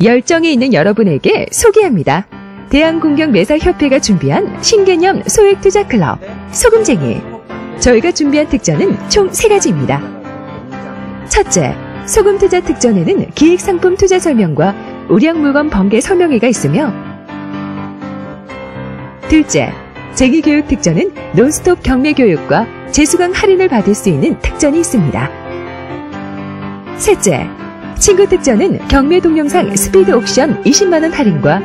열정이 있는 여러분에게 소개합니다. 대한공경매사협회가 준비한 신개념 소액투자클럽 소금쟁이. 저희가 준비한 특전은 총 3가지입니다. 첫째, 소금투자 특전에는 기획상품 투자 설명과 우량물건 번개 설명회가 있으며, 둘째, 쟁의교육 특전은 논스톱 경매교육과 재수강 할인을 받을 수 있는 특전이 있습니다. 셋째, 친구 특전은 경매 동영상 스피드 옥션 20만원 할인과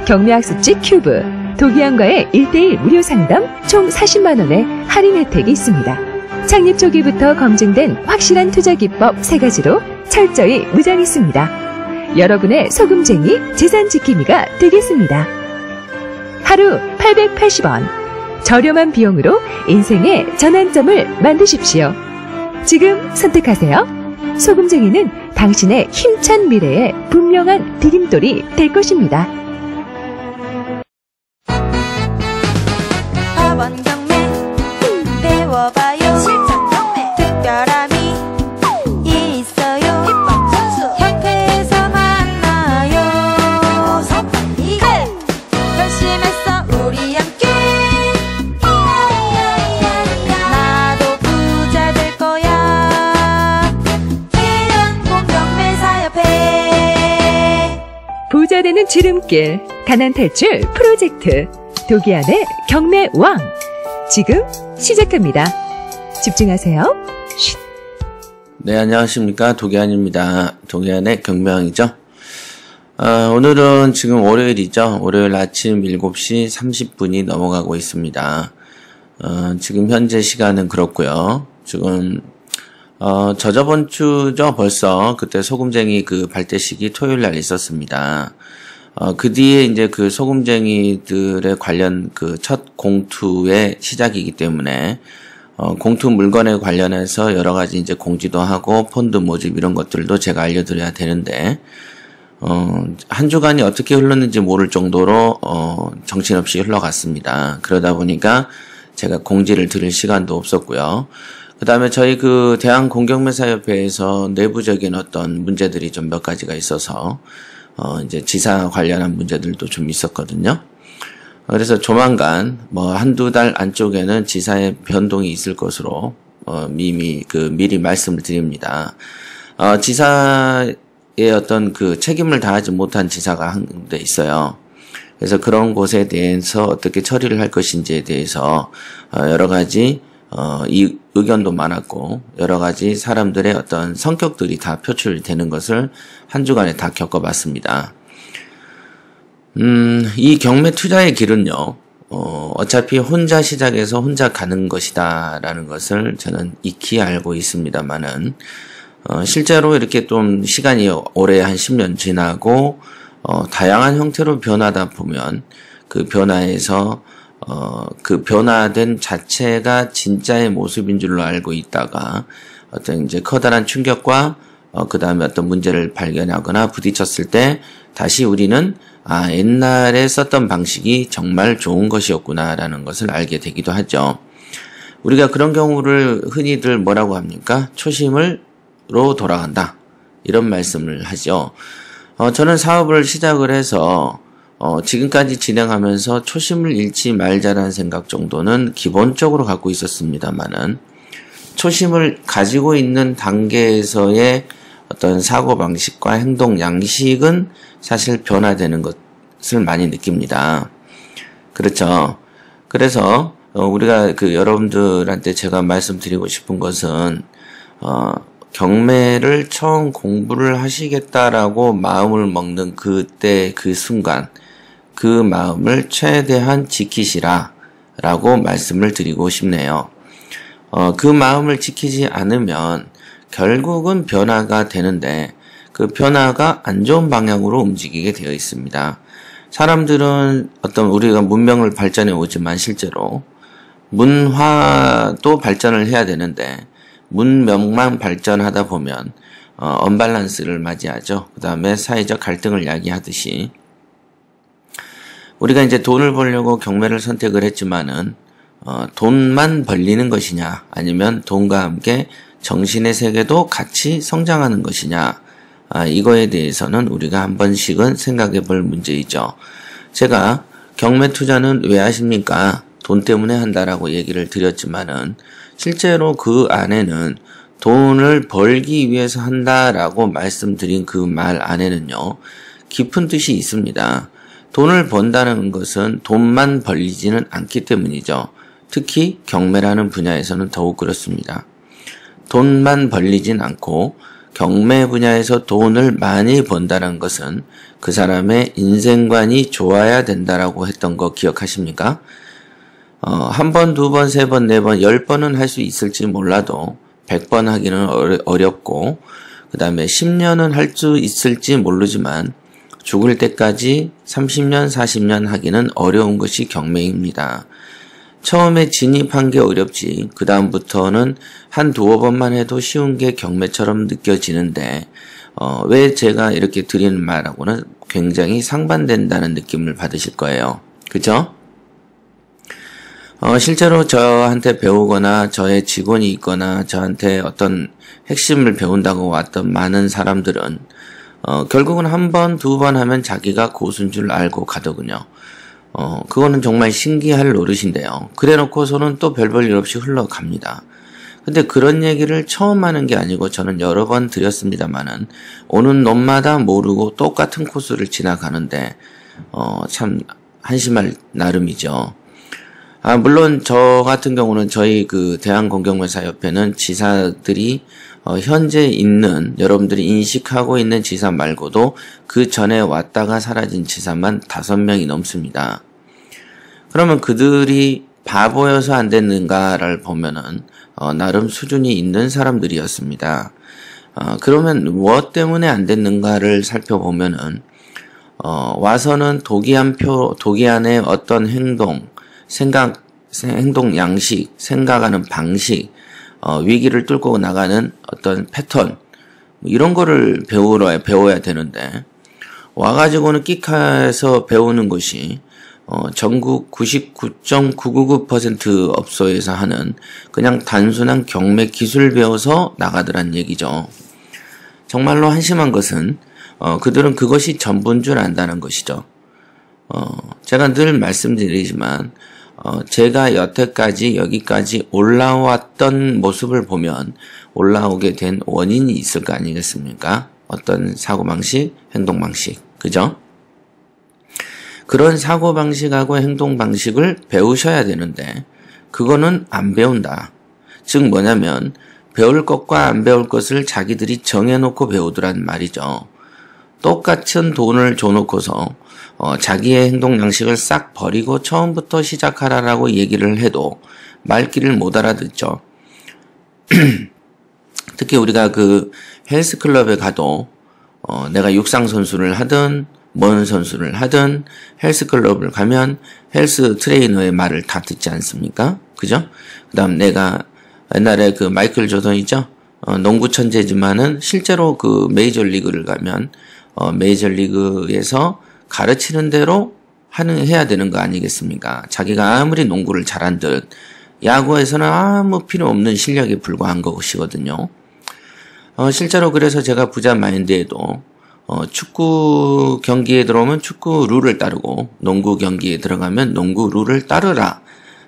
경매학습지 큐브, 도기안과의 1:1 무료 상담 총 40만원의 할인 혜택이 있습니다. 창립 초기부터 검증된 확실한 투자 기법 3가지로 철저히 무장했습니다. 여러분의 소금쟁이 재산 지킴이가 되겠습니다. 하루 880원. 저렴한 비용으로 인생의 전환점을 만드십시오. 지금 선택하세요. 소금쟁이는 당신의 힘찬 미래에 분명한 디딤돌이 될 것입니다. 학원 경매 배워봐요. 실전 경매 특별함이 있어요. 입법 선수 협회에서 만나요. 어서 빨리 결심했어 우리 함께. 나도 부자 될 거야. 대한공경매사협회. 부자 되는 지름길, 가난 탈출 프로젝트 도기안의 경매왕. 지금 시작합니다. 집중하세요. 쉿. 네, 안녕하십니까. 도기안입니다. 도기안의 경매왕이죠. 오늘은 지금 월요일이죠. 월요일 아침 7시 30분이 넘어가고 있습니다. 지금 현재 시간은 그렇고요. 지금 저저번 주죠. 벌써 그때 소금쟁이 그 발대식이 토요일 날 있었습니다. 그 뒤에 이제 그 소금쟁이들의 관련 그 첫 공투의 시작이기 때문에, 공투 물건에 관련해서 여러 가지 이제 공지도 하고 펀드 모집 이런 것들도 제가 알려드려야 되는데, 한 주간이 어떻게 흘렀는지 모를 정도로, 정신없이 흘러갔습니다. 그러다 보니까 제가 공지를 드릴 시간도 없었고요. 그 다음에 저희 그 대한공경매사협회에서 내부적인 어떤 문제들이 좀 몇 가지가 있어서, 이제 지사 관련한 문제들도 좀 있었거든요. 그래서 조만간 한두 달 안쪽에는 지사의 변동이 있을 것으로 미리 말씀을 드립니다. 지사의 어떤 그 책임을 다하지 못한 지사가 한 군데 있어요. 그래서 그런 곳에 대해서 어떻게 처리를 할 것인지에 대해서 여러 가지 이 의견도 많았고 여러 가지 사람들의 어떤 성격들이 다 표출되는 것을 한 주간에 다 겪어봤습니다. 이 경매 투자의 길은요, 어차피 혼자 시작해서 혼자 가는 것이다라는 것을 저는 익히 알고 있습니다만은, 실제로 이렇게 좀 시간이 올해 한 10년 지나고, 다양한 형태로 변하다 보면 그 변화에서 그 변화된 자체가 진짜의 모습인 줄로 알고 있다가 어떤 이제 커다란 충격과 그 다음에 어떤 문제를 발견하거나 부딪혔을 때 다시 우리는 옛날에 썼던 방식이 정말 좋은 것이었구나라는 것을 알게 되기도 하죠. 우리가 그런 경우를 흔히들 뭐라고 합니까? 초심으로 돌아간다. 이런 말씀을 하죠. 저는 사업을 시작을 해서 지금까지 진행하면서 초심을 잃지 말자라는 생각 정도는 기본적으로 갖고 있었습니다만은, 초심을 가지고 있는 단계에서의 어떤 사고방식과 행동 양식은 사실 변화되는 것을 많이 느낍니다. 그렇죠. 그래서 우리가 여러분들한테 제가 말씀드리고 싶은 것은 경매를 처음 공부를 하시겠다라고 마음을 먹는 그때 그 순간 그 마음을 최대한 지키시라라고 말씀을 드리고 싶네요. 그 마음을 지키지 않으면 결국은 변화가 되는데 그 변화가 안 좋은 방향으로 움직이게 되어 있습니다. 사람들은 어떤 우리가 문명을 발전해 오지만 실제로 문화도 발전을 해야 되는데 문명만 발전하다 보면 언밸런스를 맞이하죠. 그 다음에 사회적 갈등을 야기하듯이 우리가 이제 돈을 벌려고 경매를 선택을 했지만은 돈만 벌리는 것이냐 아니면 돈과 함께 정신의 세계도 같이 성장하는 것이냐 이거에 대해서는 우리가 한 번씩은 생각해 볼 문제이죠. 제가 경매 투자는 왜 하십니까? 돈 때문에 한다라고 얘기를 드렸지만은 실제로 그 안에는 돈을 벌기 위해서 한다라고 말씀드린 그 말 안에는요, 깊은 뜻이 있습니다. 돈을 번다는 것은 돈만 벌리지는 않기 때문이죠. 특히 경매라는 분야에서는 더욱 그렇습니다. 돈만 벌리진 않고 경매 분야에서 돈을 많이 번다는 것은 그 사람의 인생관이 좋아야 된다라고 했던 거 기억하십니까? 한 번, 두 번, 세 번, 네 번, 10번은 할 수 있을지 몰라도 100번 하기는 어렵고, 그 다음에 10년은 할 수 있을지 모르지만 죽을 때까지 30년, 40년 하기는 어려운 것이 경매입니다. 처음에 진입한 게 어렵지 그 다음부터는 한 두어 번만 해도 쉬운 게 경매처럼 느껴지는데 왜 제가 이렇게 드리는 말하고는 굉장히 상반된다는 느낌을 받으실 거예요. 그죠? 실제로 저한테 배우거나 저의 직원이 있거나 저한테 어떤 핵심을 배운다고 왔던 많은 사람들은 결국은 한 번, 두 번 하면 자기가 고수인 줄 알고 가더군요. 그거는 정말 신기할 노릇인데요. 그래 놓고서는 또 별 볼 일 없이 흘러갑니다. 근데 그런 얘기를 처음 하는 게 아니고 저는 여러 번 드렸습니다만은 오는 놈마다 모르고 똑같은 코스를 지나가는데 참 한심할 나름이죠. 물론 저 같은 경우는 저희 그 대한공경매사협회는 지사들이 현재 있는 여러분들이 인식하고 있는 지사 말고도 그 전에 왔다가 사라진 지사만 5명이 넘습니다. 그러면 그들이 바보여서 안 됐는가를 보면은 나름 수준이 있는 사람들이었습니다. 그러면 무엇 때문에 안 됐는가를 살펴보면은 와서는 도기안의 어떤 행동, 행동 양식, 생각하는 방식, 위기를 뚫고 나가는 어떤 패턴, 이런 거를 배워야 되는데, 와가지고는 끽해서 배우는 것이, 전국 99.999% 업소에서 하는 그냥 단순한 경매 기술 배워서 나가더란 얘기죠. 정말로 한심한 것은, 그들은 그것이 전부인 줄 안다는 것이죠. 제가 늘 말씀드리지만, 제가 여태까지 여기까지 올라왔던 모습을 보면 올라오게 된 원인이 있을 거 아니겠습니까? 어떤 사고방식, 행동방식, 그죠? 그런 사고방식하고 행동방식을 배우셔야 되는데 그거는 안 배운다. 즉 뭐냐면 배울 것과 안 배울 것을 자기들이 정해놓고 배우더란 말이죠. 똑같은 돈을 줘놓고서 자기의 행동 양식을 싹 버리고 처음부터 시작하라라고 얘기를 해도 말귀를 못 알아듣죠. 특히 우리가 그 헬스클럽에 가도 내가 육상 선수를 하든 뭔 선수를 하든 헬스클럽을 가면 헬스 트레이너의 말을 다 듣지 않습니까? 그죠? 그 다음 내가 옛날에 그 마이클 조던 있죠? 농구 천재지만은 실제로 그 메이저리그를 가면 메이저리그에서 가르치는 대로 해야 되는 거 아니겠습니까? 자기가 아무리 농구를 잘한 듯 야구에서는 아무 필요 없는 실력에 불과한 것이거든요. 실제로 그래서 제가 부자 마인드에도 축구 경기에 들어오면 축구 룰을 따르고 농구 경기에 들어가면 농구 룰을 따르라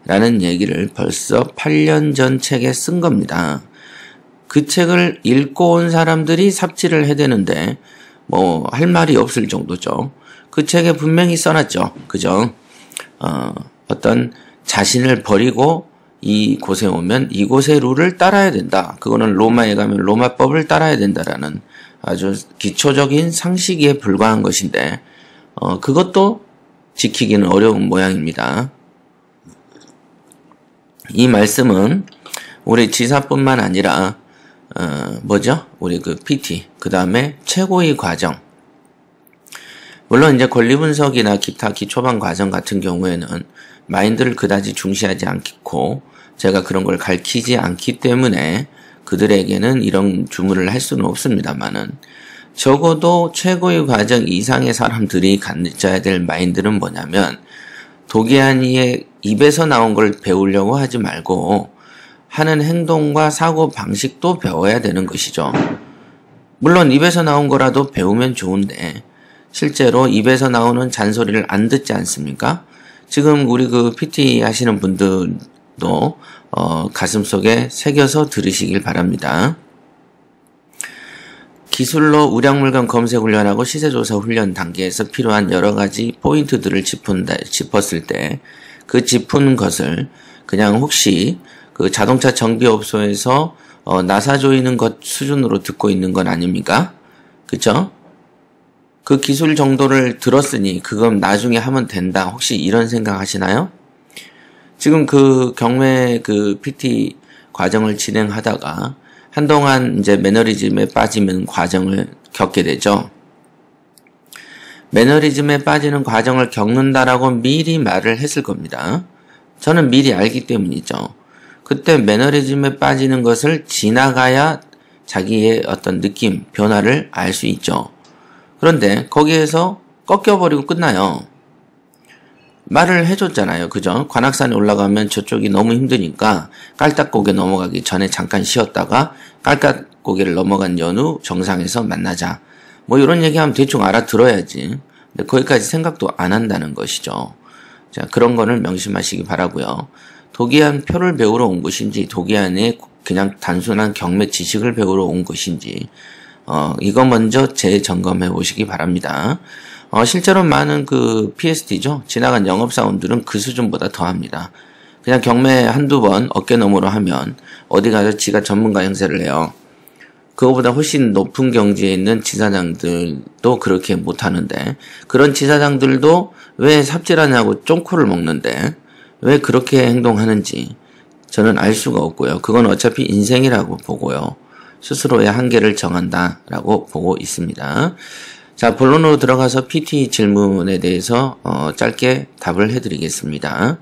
라는 얘기를 벌써 8년 전 책에 쓴 겁니다. 그 책을 읽고 온 사람들이 삽질을 해대는데 뭐 할 말이 없을 정도죠. 그 책에 분명히 써놨죠. 그죠? 어떤 자신을 버리고 이곳에 오면 이곳의 룰을 따라야 된다. 그거는 로마에 가면 로마법을 따라야 된다라는 아주 기초적인 상식에 불과한 것인데 그것도 지키기는 어려운 모양입니다. 이 말씀은 우리 지사뿐만 아니라 우리 그 PT, 그 다음에 최고의 과정. 물론 이제 권리 분석이나 기타 기초반 과정 같은 경우에는 마인드를 그다지 중시하지 않고 제가 그런 걸 가르치지 않기 때문에 그들에게는 이런 주문을 할 수는 없습니다만은 적어도 최고의 과정 이상의 사람들이 가져야 될 마인드는 뭐냐면 도기한이의 입에서 나온 걸 배우려고 하지 말고 하는 행동과 사고 방식도 배워야 되는 것이죠. 물론 입에서 나온 거라도 배우면 좋은데 실제로 입에서 나오는 잔소리를 안 듣지 않습니까? 지금 우리 그 PT 하시는 분들도 가슴속에 새겨서 들으시길 바랍니다. 기술로 우량물건 검색 훈련하고 시세조사 훈련 단계에서 필요한 여러 가지 포인트들을 짚었을 때 그 짚은 것을 그냥 혹시 그 자동차 정비업소에서 나사 조이는 것 수준으로 듣고 있는 건 아닙니까? 그쵸? 그 기술 정도를 들었으니 그건 나중에 하면 된다. 혹시 이런 생각 하시나요? 지금 그 경매 그 PT 과정을 진행하다가 한동안 이제 매너리즘에 빠지는 과정을 겪게 되죠. 매너리즘에 빠지는 과정을 겪는다라고 미리 말을 했을 겁니다. 저는 미리 알기 때문이죠. 그때 매너리즘에 빠지는 것을 지나가야 자기의 어떤 느낌, 변화를 알 수 있죠. 그런데 거기에서 꺾여버리고 끝나요. 말을 해줬잖아요. 그죠? 관악산에 올라가면 저쪽이 너무 힘드니까 깔딱고개 넘어가기 전에 잠깐 쉬었다가 깔딱고개를 넘어간 연후 정상에서 만나자. 뭐 이런 얘기하면 대충 알아들어야지. 근데 거기까지 생각도 안 한다는 것이죠. 자, 그런 거를 명심하시기 바라고요. 도기안 표를 배우러 온 것인지 도기안에 그냥 단순한 경매 지식을 배우러 온 것인지 이거 먼저 재점검해 보시기 바랍니다. 실제로 많은 그 PST죠. 지나간 영업사원들은 그 수준보다 더합니다. 그냥 경매 한두 번 어깨너머로 하면 어디 가서 지가 전문가 행세를 해요. 그거보다 훨씬 높은 경지에 있는 지사장들도 그렇게 못하는데 그런 지사장들도 왜 삽질하냐고 쫑코를 먹는데 왜 그렇게 행동하는지 저는 알 수가 없고요. 그건 어차피 인생이라고 보고요. 스스로의 한계를 정한다라고 보고 있습니다. 자, 본론으로 들어가서 PT 질문에 대해서 짧게 답을 해드리겠습니다.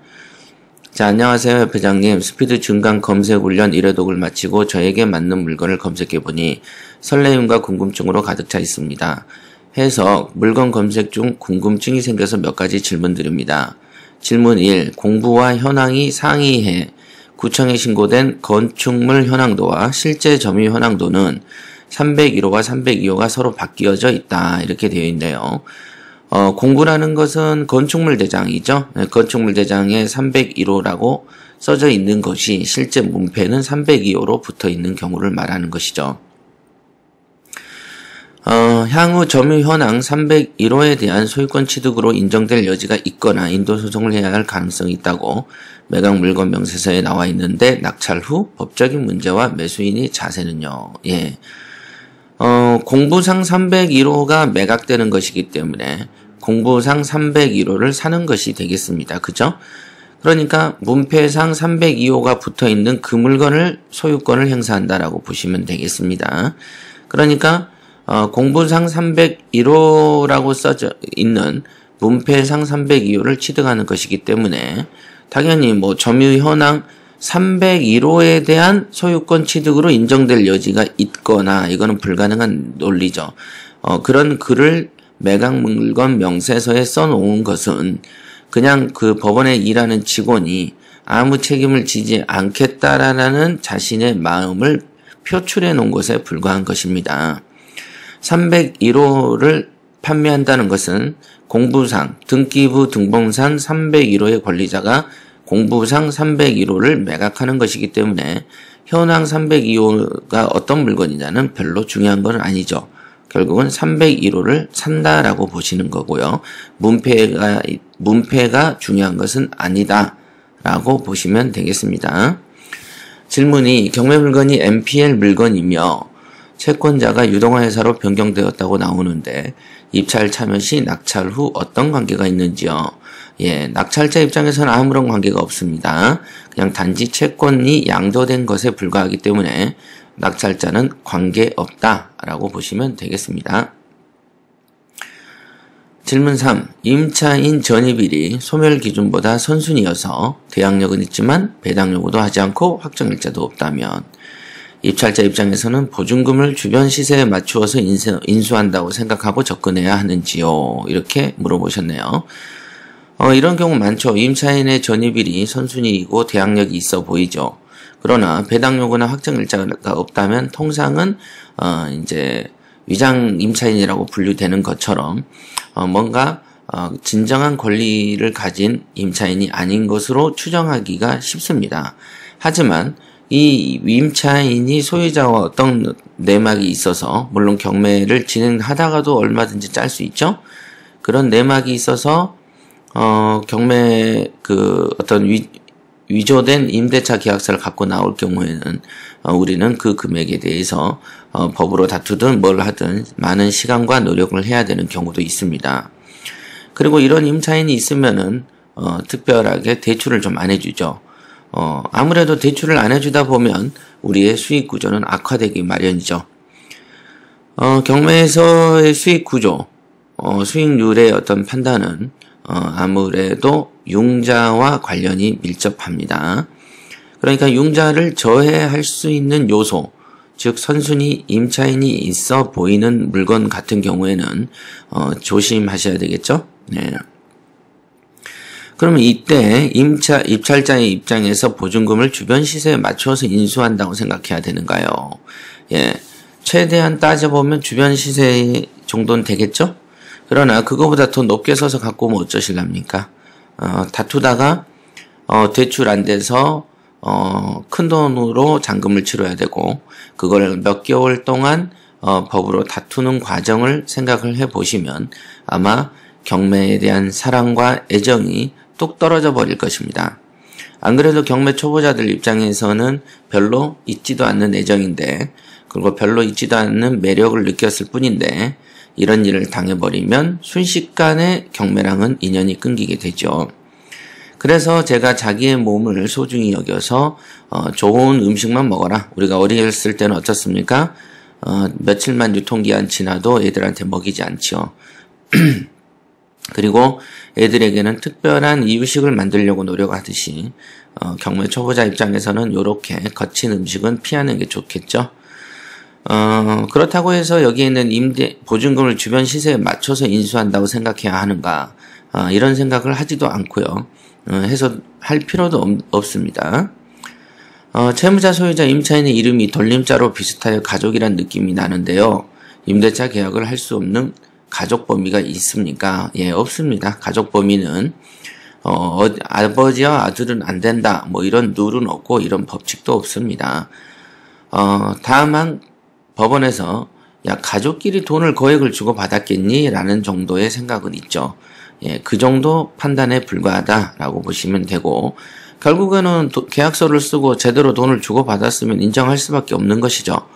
자, 안녕하세요, 회장님. 스피드 중간 검색 훈련 1회독을 마치고 저에게 맞는 물건을 검색해보니 설레임과 궁금증으로 가득 차 있습니다. 해석, 물건 검색 중 궁금증이 생겨서 몇 가지 질문 드립니다. 질문 1. 공부와 현황이 상이해 구청에 신고된 건축물 현황도와 실제 점유 현황도는 301호와 302호가 서로 바뀌어져 있다. 이렇게 되어 있네요. 공부라는 것은 건축물 대장이죠. 건축물 대장에 301호라고 써져 있는 것이 실제 문패는 302호로 붙어 있는 경우를 말하는 것이죠. 향후 점유 현황 301호에 대한 소유권 취득으로 인정될 여지가 있거나 인도소송을 해야 할 가능성이 있다고 매각 물건 명세서에 나와 있는데 낙찰 후 법적인 문제와 매수인의 자세는요. 예. 공부상 301호가 매각되는 것이기 때문에 공부상 301호를 사는 것이 되겠습니다. 그죠? 그러니까 문패상 302호가 붙어 있는 그 물건을 소유권을 행사한다라고 보시면 되겠습니다. 그러니까 공부상 301호라고 써져 있는 문패상 302호를 취득하는 것이기 때문에 당연히 뭐 점유 현황 301호에 대한 소유권 취득으로 인정될 여지가 있거나 이거는 불가능한 논리죠. 그런 글을 매각 물건 명세서에 써놓은 것은 그냥 그 법원에 일하는 직원이 아무 책임을 지지 않겠다라는 자신의 마음을 표출해 놓은 것에 불과한 것입니다. 301호를 판매한다는 것은 공부상, 등기부 등본상 301호의 권리자가 공부상 301호를 매각하는 것이기 때문에 현황 302호가 어떤 물건이냐는 별로 중요한 건 아니죠. 결국은 301호를 산다라고 보시는 거고요. 문패가 중요한 것은 아니다라고 보시면 되겠습니다. 질문이 경매 물건이 MPL 물건이며 채권자가 유동화 회사로 변경되었다고 나오는데 입찰 참여 시 낙찰 후 어떤 관계가 있는지요? 예, 낙찰자 입장에서는 아무런 관계가 없습니다. 그냥 단지 채권이 양도된 것에 불과하기 때문에 낙찰자는 관계없다라고 보시면 되겠습니다. 질문 3. 임차인 전입일이 소멸 기준보다 선순위여서 대항력은 있지만 배당 요구도 하지 않고 확정일자도 없다면 입찰자 입장에서는 보증금을 주변 시세에 맞추어서 인수한다고 생각하고 접근해야 하는지요? 이렇게 물어보셨네요. 이런 경우 많죠. 임차인의 전입일이 선순위이고 대항력이 있어 보이죠. 그러나 배당 요구나 확정일자가 없다면 통상은 이제 위장 임차인이라고 분류되는 것처럼 뭔가 진정한 권리를 가진 임차인이 아닌 것으로 추정하기가 쉽습니다. 하지만 이 임차인이 소유자와 어떤 내막이 있어서, 물론 경매를 진행하다가도 얼마든지 짤 수 있죠. 그런 내막이 있어서 경매 어떤 위조된 임대차 계약서를 갖고 나올 경우에는 우리는 그 금액에 대해서 법으로 다투든 뭘 하든 많은 시간과 노력을 해야 되는 경우도 있습니다. 그리고 이런 임차인이 있으면은 특별하게 대출을 좀 안 해주죠. 아무래도 대출을 안 해주다 보면 우리의 수익 구조는 악화되기 마련이죠. 경매에서의 수익 구조, 수익률의 어떤 판단은 아무래도 융자와 관련이 밀접합니다. 그러니까 융자를 저해할 수 있는 요소, 즉 선순위 임차인이 있어 보이는 물건 같은 경우에는 조심하셔야 되겠죠. 네. 그러면 이때 입찰자의 입장에서 보증금을 주변 시세에 맞춰서 인수한다고 생각해야 되는가요? 예, 최대한 따져보면 주변 시세 정도는 되겠죠? 그러나 그거보다 더 높게 서서 갖고 오면 어쩌실랍니까? 다투다가 대출 안 돼서 큰 돈으로 잔금을 치러야 되고, 그걸 몇 개월 동안 법으로 다투는 과정을 생각을 해보시면 아마 경매에 대한 사랑과 애정이 뚝 떨어져 버릴 것입니다. 안 그래도 경매 초보자들 입장에서는 별로 있지도 않는 애정인데, 그리고 별로 있지도 않는 매력을 느꼈을 뿐인데, 이런 일을 당해버리면 순식간에 경매랑은 인연이 끊기게 되죠. 그래서 제가 자기의 몸을 소중히 여겨서 좋은 음식만 먹어라. 우리가 어렸을 때는 어떻습니까? 며칠만 유통기한 지나도 애들한테 먹이지 않죠. 그리고 애들에게는 특별한 이유식을 만들려고 노력하듯이 경매 초보자 입장에서는 이렇게 거친 음식은 피하는 게 좋겠죠. 그렇다고 해서 여기에 있는 보증금을 주변 시세에 맞춰서 인수한다고 생각해야 하는가, 이런 생각을 하지도 않고요. 해서 할 필요도 없습니다. 채무자 소유자 임차인의 이름이 돌림자로 비슷하여 가족이란 느낌이 나는데요. 임대차 계약을 할 수 없는 가족 범위가 있습니까? 예, 없습니다. 가족 범위는 아버지와 아들은 안 된다, 뭐 이런 룰은 없고 이런 법칙도 없습니다. 다만 법원에서 야, 가족끼리 돈을 거액을 주고 받았겠니? 라는 정도의 생각은 있죠. 예, 그 정도 판단에 불과하다라고 보시면 되고, 결국에는 계약서를 쓰고 제대로 돈을 주고 받았으면 인정할 수밖에 없는 것이죠.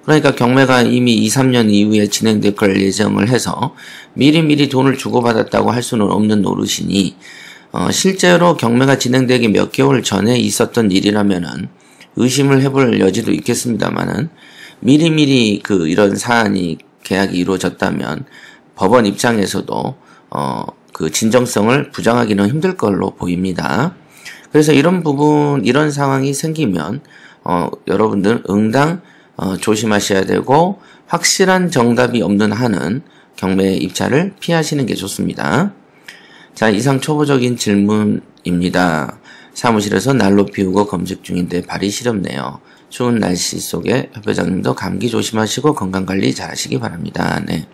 그러니까 경매가 이미 2, 3년 이후에 진행될 걸 예정을 해서 미리미리 돈을 주고받았다고 할 수는 없는 노릇이니, 실제로 경매가 진행되기 몇 개월 전에 있었던 일이라면은 의심을 해볼 여지도 있겠습니다만은, 미리미리 이런 사안이 계약이 이루어졌다면 법원 입장에서도 그 진정성을 부정하기는 힘들 걸로 보입니다. 그래서 이런 상황이 생기면 여러분들 응당 조심하셔야 되고, 확실한 정답이 없는 한은 경매 입찰을 피하시는 게 좋습니다. 자, 이상 초보적인 질문입니다. 사무실에서 난로 피우고 검색 중인데 발이 시렵네요. 추운 날씨 속에 협회장님도 감기 조심하시고 건강관리 잘 하시기 바랍니다. 네.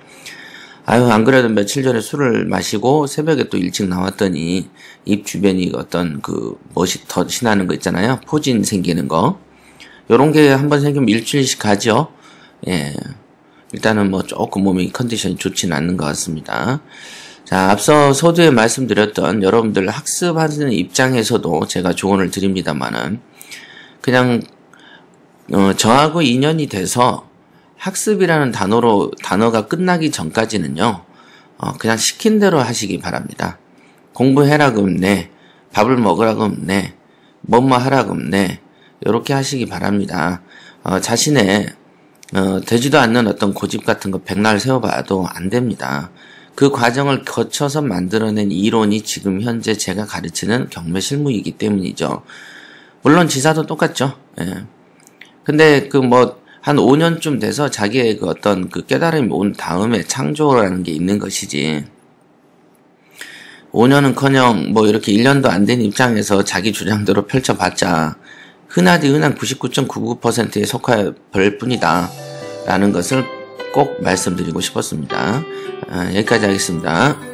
안 그래도 며칠 전에 술을 마시고 새벽에 또 일찍 나왔더니 입 주변이 어떤 멋이 더 나는 거 있잖아요. 포진 생기는 거. 요런 게 한번 생기면 일주일씩 가죠. 예. 일단은 조금 몸의 컨디션이 좋지는 않는 것 같습니다. 자, 앞서 서두에 말씀드렸던 여러분들 학습하는 입장에서도 제가 조언을 드립니다만은, 그냥 저하고 인연이 돼서 학습이라는 단어가 끝나기 전까지는요, 그냥 시킨 대로 하시기 바랍니다. 공부해라 그럼 네, 밥을 먹으라 그럼 네, 뭐뭐 하라 그럼 네, 요렇게 하시기 바랍니다. 자신의 되지도 않는 어떤 고집 같은 거 백날 세워봐도 안 됩니다. 그 과정을 거쳐서 만들어낸 이론이 지금 현재 제가 가르치는 경매 실무이기 때문이죠. 물론 지사도 똑같죠. 예. 근데 한 5년쯤 돼서 자기의 어떤 깨달음이 온 다음에 창조라는 게 있는 것이지, 5년은커녕 이렇게 1년도 안 된 입장에서 자기 주장대로 펼쳐봤자 흔한 99.99%에 속할 뿐이다 라는 것을 꼭 말씀드리고 싶었습니다. 여기까지 하겠습니다.